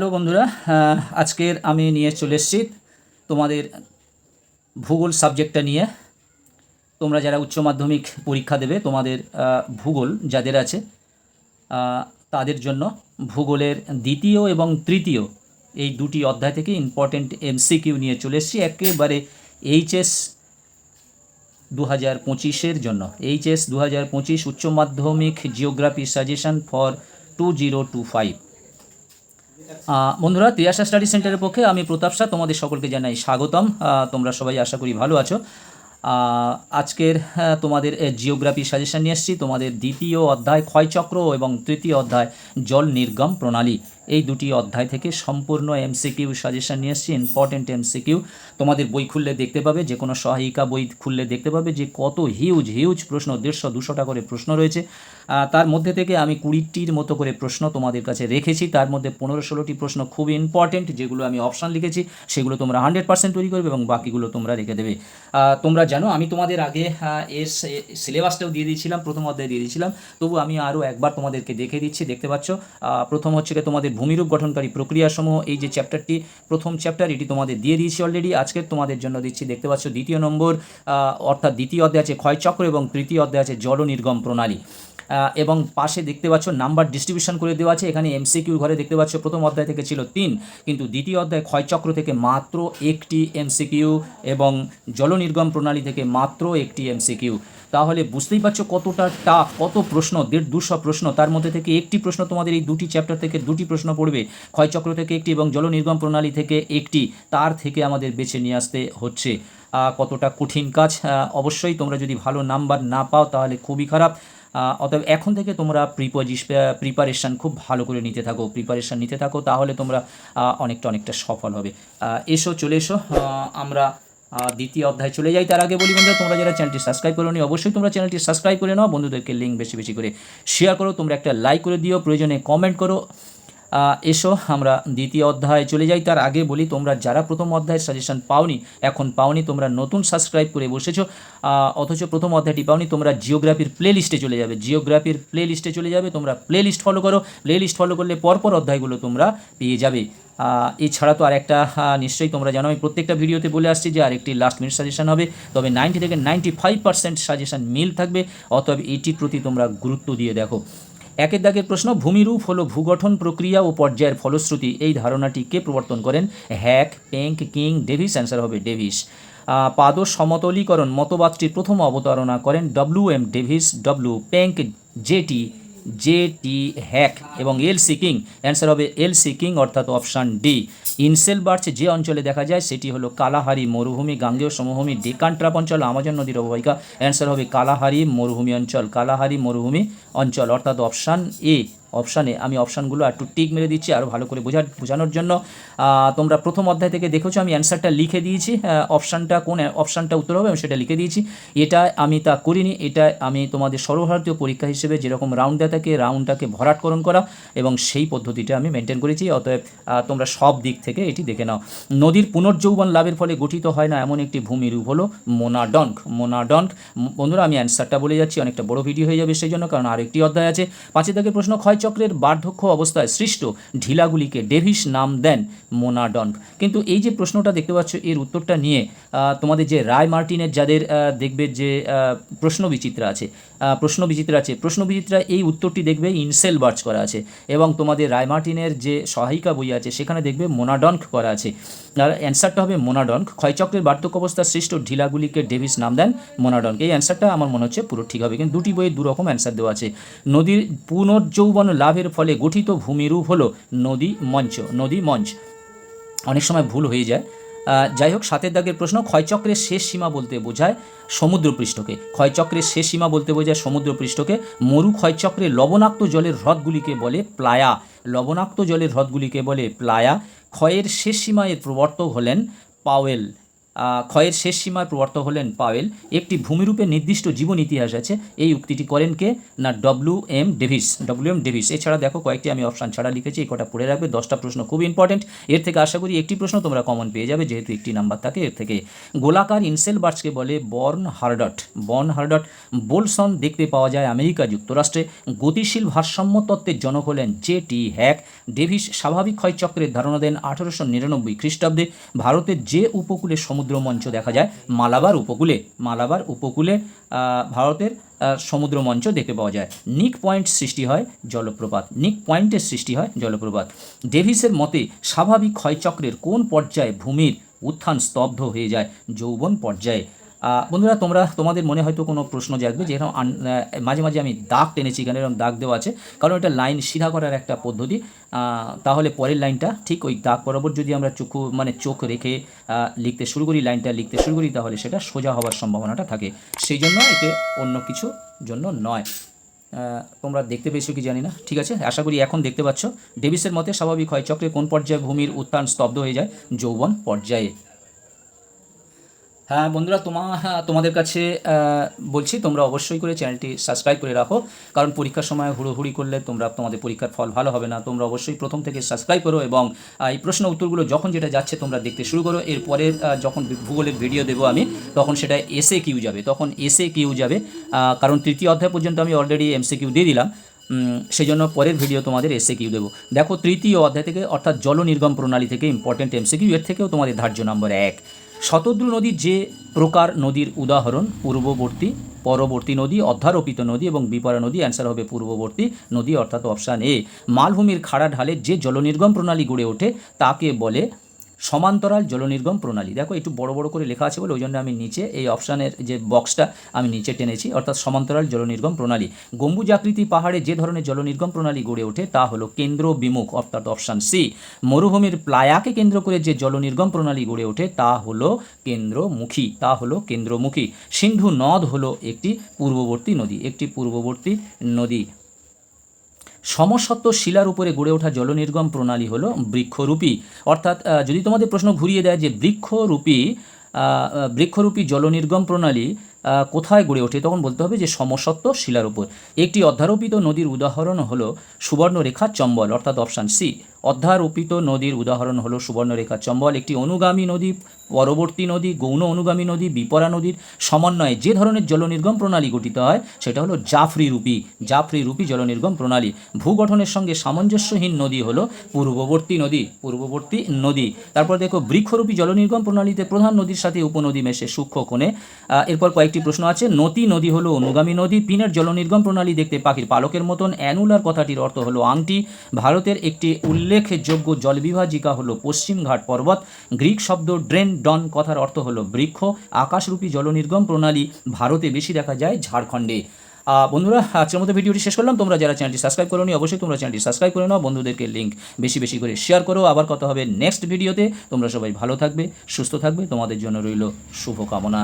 Hello বন্ধুরা, আজকের আমি নিয়ে চলে এসেছি তোমাদের ভূগোল সাবজেক্টটা নিয়ে। তোমরা যারা উচ্চ মাধ্যমিক পরীক্ষা দেবে, তোমাদের ভূগোল যাদের আছে তাদের জন্য ভূগোলের দ্বিতীয় এবং তৃতীয় এই দুটি অধ্যায় থেকে ইম্পর্টেন্ট এমসিকিউ নিয়ে চলে এসেছি একেবারে এইচএস 2025-এর জন্য। এইচএস 2025 উচ্চ মাধ্যমিক জিওগ্রাফি সাজেশন ফর 2025। বন্ধুরা, তিয়াশা স্টাডি সেন্টারের পক্ষে আমি প্রতাপ শাহ, তোমাদের সকলকে জানাই স্বাগতম। তোমরা সবাই আশা করি ভালো আছো। আজকের তোমাদের জিওগ্রাফি সাজেশন নিয়ে এসেছি। তোমাদের দ্বিতীয় অধ্যায় ক্ষয়চক্র এবং তৃতীয় অধ্যায় জল নির্গম প্রণালী, এই দুটি অধ্যায় থেকে সম্পূর্ণ এমসিকিউ সাজেশন নিয়ে এসেছি, ইম্পর্টেন্ট এমসিকিউ। তোমাদের বই খুললে দেখতে পাবে, যে কোনো সহায়িকা বই খুললে দেখতে পাবে যে কত হিউজ প্রশ্ন, 150-200টা করে প্রশ্ন রয়েছে। তার মধ্যে থেকে আমি 20টির মতো করে প্রশ্ন তোমাদের কাছে রেখেছি। তার মধ্যে 15-16টি প্রশ্ন খুব ইম্পর্টেন্ট, যেগুলো আমি অপশান লিখেছি, সেগুলো তোমরা 100% তৈরি করবে এবং বাকিগুলো তোমরা রেখে দেবে। তোমরা জানো আমি তোমাদের আগে এর সিলেবাসটাও দিয়ে দিয়েছিলাম, প্রথম অধ্যায় দিয়ে দিয়েছিলাম, তবু আমি আরও একবার তোমাদেরকে দেখে দিচ্ছি। দেখতে পাচ্ছ, প্রথম হচ্ছে তোমাদের ভূমিরূপ গঠনকারী প্রক্রিয়াসমূহ, এই যে চ্যাপ্টারটি, প্রথম চ্যাপ্টার, এটি তোমাদের দিয়ে দিয়েছি অলরেডি। আজকে তোমাদের জন্য দিচ্ছি, দেখতে পাচ্ছ, দ্বিতীয় নম্বর, অর্থাৎ দ্বিতীয় অধ্যায় আছে ক্ষয়চক্র এবং তৃতীয় অধ্যায় আছে জল নির্গম প্রণালী। এবং পাশে দেখতে পাচ্ছ নাম্বার ডিস্ট্রিবিউশন করে দেওয়া আছে। এখানে এমসিকিউ ঘরে দেখতে পাচ্ছ প্রথম অধ্যায় থেকে ছিল 3, কিন্তু দ্বিতীয় অধ্যায় ক্ষয়চক্র থেকে মাত্র 1টি এমসিকিউ এবং জল নির্গম প্রণালী থেকে মাত্র 1টি এমসিকিউ। তাহলে বুঝতেই পারছো কতটা টাফ, কত প্রশ্ন, 150-200 প্রশ্ন। তার মধ্যে থেকে একটি প্রশ্ন তোমাদের এই দুটি চ্যাপ্টার থেকে দুটি প্রশ্ন পড়বে, ক্ষয়চক্র থেকে একটি এবং জল নির্গম প্রণালী থেকে একটি। তার থেকে আমাদের বেছে নিয়ে আসতে হচ্ছে। কতটা কঠিন কাজ। অবশ্যই তোমরা যদি ভালো নাম্বার না পাও তাহলে খুবই খারাপ। অতএব এখন থেকে তোমরা প্রিপারেশান খুব ভালো করে প্রিপারেশান নিতে থাকো, তাহলে তোমরা অনেকটা সফল হবে। চলে এসো, আমরা দ্বিতীয় অধ্যায় চলে যাই। তার আগে বলি বন্ধুরা, তোমরা যারা চ্যানেলটি সাবস্ক্রাইব করোনি, অবশ্যই তোমরা চ্যানেলটি সাবস্ক্রাইব করে নাও, বন্ধুদেরকে লিঙ্ক বেশি করে শেয়ার করো, তোমরা একটা লাইক করে দিও, প্রয়োজনে কমেন্ট করো। আমরা দ্বিতীয় অধ্যায় চলে যাই। তার আগে বলি, তোমরা যারা প্রথম অধ্যায়ের সাজেশন পাওনি, তোমরা নতুন সাবস্ক্রাইব করে বসেছো, অথচ প্রথম অধ্যায়টি পাওনি, তোমরা জিওগ্রাফির প্লে লিস্টে চলে যাবে। তোমরা প্লে লিস্ট ফলো করো, প্লে লিস্ট ফলো করলে পরপর অধ্যায়গুলো তোমরা পেয়ে যাবে। এছাড়া তো আরেকটা নিশ্চয়ই তোমরা জানো, আমি প্রত্যেকটা ভিডিওতে বলে আসছি যে আরেকটি লাস্ট মিনিট সাজেশন হবে, তবে 90 থেকে 95% সাজেশন মিল থাকবে। অতএব এটির প্রতি তোমরা গুরুত্ব দিয়ে দেখো। একের দাগের প্রশ্ন, ভূমিরূপ হলো ভূগঠন প্রক্রিয়া ও পর্যায়ের ফলশ্রুতি। এই ধারণাটি কে প্রবর্তন করেন? Hack, Penck, King, Davis. Answer হবে ডেভিস। পাদ সমতলীকরণ মতবাদটির প্রথম অবতারণা করেন WM Davis, Penck, JT Hack এবং LC কিং। অ্যান্সার হবে LC কিং, অর্থাৎ অপশান ডি। ইনসেল বার্চ যে অঞ্চলে দেখা যায় সেটি হলো কালাহারি মরুভূমি, গাঙ্গেয় সমভূমি, ডেকান ট্রাপ অঞ্চল, আমাজন নদীর অববাহিকা। অ্যান্সার হবে কালাহারি মরুভূমি অঞ্চল, অর্থাৎ অপশান এ। আমি অপশানগুলো একটু টিক মেরে দিচ্ছি আরও ভালো করে বোঝানোর জন্য। তোমরা প্রথম অধ্যায় থেকে দেখেছো, আমি অ্যান্সারটা লিখে দিয়েছি, কোন অপশানটা উত্তর হবে আমি সেটা লিখে দিয়েছি। এটা আমি তা করিনি, এটা আমি তোমাদের সর্বভারতীয় পরীক্ষা হিসেবে যেরকম রাউন্ড দেওয়া থাকে, রাউন্ডটাকে ভরাটকরণ করা এবং সেই পদ্ধতিটা আমি মেনটেন করেছি। অতএব তোমরা সব দিক থেকে এটি দেখে নাও। নদীর পুনর্যৌবন লাভের ফলে গঠিত হয় না এমন একটি ভূমিরূপ হলো মোনাডঙ্ক। বন্ধুরা, আমি অ্যান্সারটা বলে যাচ্ছি, অনেকটা বড় ভিডিও হয়ে যাবে সেই জন্য, কারণ আরেকটি অধ্যায় আছে। 5 দাগের প্রশ্ন, ক্ষয়চক্রের বার্ধক্য অবস্থায় সৃষ্ট ঢিলাগুলিকে ডেভিস নাম দেন মোনাডঙ্ক। কিন্তু এই যে প্রশ্নটা দেখতে পাচ্ছ, এর উত্তরটা নিয়ে তোমাদের যে রায় মার্টিনের যাদের দেখবে যে প্রশ্নবিচিত্রা আছে, এই উত্তরটি দেখবে ইনসেল বার্চ করা আছে, এবং তোমাদের রায় মার্টিনের যে সহায়িকা বই আছে সেখানে দেখবে মোনাডঙ্ক করা আছে। আর অ্যান্সারটা হবে মোনাডঙ্ক। ক্ষয়চক্রের বার্ধক্য অবস্থায় সৃষ্ট ঢিলাগুলিকে ডেভিস নাম দেন মোনাডঙ্ক। এই অ্যান্সারটা আমার মনে হচ্ছে পুরো ঠিক হবে, কিন্তু দুটি বইয়ে দুরকম অ্যান্সার দেওয়া আছে। নদীর পুনর্যৌবন লাভের ফলে গঠিত ভূমিরূপ হলো নদী মঞ্চ। অনেক সময় ভুল হয়ে যায়। যাই হোক, 7 দাগের প্রশ্ন, ক্ষয়চক্রের শেষ সীমা বলতে বোঝায় সমুদ্রপৃষ্ঠকে। মরু ক্ষয়চক্রে লবণাক্ত জলের হ্রদগুলিকে বলে প্লায়া। ক্ষয়ের শেষ সীমা এর প্রবর্তক হলেন পাওয়েল। ক্ষয়ের শেষ সীমায় প্রবর্তক হলেন পাওয়েল। একটি ভূমিরূপে নির্দিষ্ট জীবন ইতিহাস আছে, এই উক্তিটি করেন কে? না ডব্লিউ.এম. ডেভিস। এছাড়া দেখো কয়েকটি আমি অপশান ছাড়া লিখেছি, এই কটা পড়ে রাখবে। 10টা প্রশ্ন খুব ইম্পর্টেন্ট, এর থেকে আশা করি একটি প্রশ্ন তোমরা কমন পেয়ে যাবে, যেহেতু একটি নাম্বার থাকে এর থেকে। গোলাকার ইনসেলবার্সকে বলে বর্ন হার্ডট। বোলসন দেখতে পাওয়া যায় আমেরিকা যুক্তরাষ্ট্রে। গতিশীল ভারসাম্য তত্ত্বের জনক হলেন জে.টি. হ্যাক। ডেভিস স্বাভাবিক ক্ষয়চক্রের ধারণা দেন 1899 খ্রিস্টাব্দে। ভারতের যে উপকূলে সমুদ্র মঞ্চ দেখা যায়? মালাবার উপকূলে ভারতের সমুদ্র মঞ্চ দেখতে পাওয়া যায়। নিক পয়েন্টের সৃষ্টি হয় জলপ্রপাত। ডেভিসের মতে স্বাভাবিক ক্ষয়চক্রের কোন পর্যায়ে ভূমির উত্থান স্তব্ধ হয়ে যায়? যৌবন পর্যায়ে। বন্ধুরা, তোমাদের মনে হয়তো কোনো প্রশ্ন জাগবে, যেরকম মাঝে মাঝে আমি দাগ টেনেছি, এখানে এরকম দাগ দেওয়া আছে, কারণ এটা লাইন সিধা করার একটা পদ্ধতি। তাহলে পরের লাইনটা ঠিক ওই দাগ বরাবর যদি আমরা চোখ রেখে লাইনটা লিখতে শুরু করি, তাহলে সেটা সোজা হওয়ার সম্ভাবনাটা থাকে। সেই জন্য এতে অন্য কিছু জন্য নয়। তোমরা দেখতে পেয়েছো কি জানি না, ঠিক আছে, আশা করি এখন দেখতে পাচ্ছ। ডেভিসের মতে স্বাভাবিক ক্ষয়চক্রে কোন পর্যায়ে ভূমির উত্থান স্তব্ধ হয়ে যায়? যৌবন পর্যায়ে। হ্যাঁ বন্ধুরা, তোমাদের কাছে বলছি, তোমরা অবশ্যই করে চ্যানেলটি সাবস্ক্রাইব করে রাখো, কারণ পরীক্ষার সময় হুড়োহুড়ি করলে তোমাদের পরীক্ষার ফল ভালো হবে না। তোমরা অবশ্যই প্রথম থেকে সাবস্ক্রাইব করো, এবং এই প্রশ্ন উত্তরগুলো যখন যেটা যাচ্ছে তোমরা দেখতে শুরু করো। এরপরে যখন ভূগোলের ভিডিও দেবো আমি, তখন সেটা এসএকিউ যাবে, কারণ তৃতীয় অধ্যায় পর্যন্ত আমি অলরেডি এমসিকিউ দিয়ে দিলাম, সেই জন্য পরের ভিডিও তোমাদের এসএকিউ দেবো। দেখো, তৃতীয় অধ্যায় থেকে, অর্থাৎ জল নির্গম প্রণালী থেকে ইম্পর্টেন্ট এমসিকিউ, এর থেকেও তোমাদের ধার্য নম্বর 1। শতদ্রু নদীর যে প্রকার নদীর উদাহরণ? পরবর্তী নদী, অধ্যারোপিত নদী এবং বিপরা নদী। অ্যান্সার হবে পূর্ববর্তী নদী, অর্থাৎ অপশান এ। মালভূমির খাড়া ঢালে যে জলনির্গম প্রণালী গড়ে ওঠে তাকে বলে সমান্তরাল জলনির্গম প্রণালী। দেখো, একটু বড় বড় করে লেখা আছে বলে ওই জন্য আমি নিচে এই অপশানের যে বক্সটা আমি নিচে টেনেছি, অর্থাৎ সমান্তরাল জলনির্গম প্রণালী। গম্বুজাকৃতি পাহাড়ে যে ধরনের জলনির্গম প্রণালী গড়ে ওঠে তা হলো কেন্দ্র বিমুখ, অর্থাৎ অপশান সি। মরুভূমির প্লায়াকে কেন্দ্র করে যে জলনির্গম প্রণালী গড়ে ওঠে তা হলো কেন্দ্রমুখী। সিন্ধু নদ হলো একটি পূর্ববর্তী নদী। সমসত্ব শিলার উপরে গড়ে ওঠা জলনির্গম প্রণালী হলো বৃক্ষরূপী। অর্থাৎ যদি তোমাদের প্রশ্ন ঘুরিয়ে দেয় যে বৃক্ষরূপী জলনির্গম প্রণালী কোথায় গড়ে ওঠে, তখন বলতে হবে যে সমসত্ব শিলার উপর। একটি অধ্যারোপিত নদীর উদাহরণ হলো সুবর্ণরেখা চম্বল, অর্থাৎ অপশান সি। অধ্যারোপিত নদীর উদাহরণ হলো সুবর্ণরেখা চম্বল। একটি অনুগামী নদী, পরবর্তী নদী, গৌণ অনুগামী নদী, বিপরা নদীর সমন্বয়ে যে ধরনের জলনির্গম প্রণালী গঠিত হয় সেটা হলো জাফরি রূপী জলনির্গম প্রণালী। ভূগঠনের সঙ্গে সামঞ্জস্যহীন নদী হলো পূর্ববর্তী নদী। তারপর দেখো, বৃক্ষরূপী জলনির্গম প্রণালীতে প্রধান নদীর সাথে উপনদী মেশে সূক্ষ্ম কোণে। এরপর কয়েকটি প্রশ্ন আছে। নতি নদী হলো অনুগামী নদী। পিনের জলনির্গম প্রণালী দেখতে পাখির পালকের মতন। অ্যানুলার কথাটির অর্থ হলো আংটি। ভারতের একটি উল্লেখযোগ্য জলবিভাজিকা হলো পশ্চিমঘাট পর্বত। গ্রিক শব্দ ড্রেন ডন কথার অর্থ হলো বৃক্ষ। আকাশরূপী জলনির্গম প্রণালী ভারতে বেশি দেখা যায় ঝাড়খণ্ডে। বন্ধুরা, আজকের মতো ভিডিওটি শেষ করলাম। তোমরা যারা চ্যানেলটি সাবস্ক্রাইব করোনি, অবশ্যই তোমরা চ্যানেলটি সাবস্ক্রাইব করে নাও, বন্ধুদেরকে লিঙ্ক বেশি বেশি করে শেয়ার করো। আবার কথা হবে নেক্সট ভিডিওতে। তোমরা সবাই ভালো থাকবে, সুস্থ থাকবে, তোমাদের জন্য রইল শুভকামনা।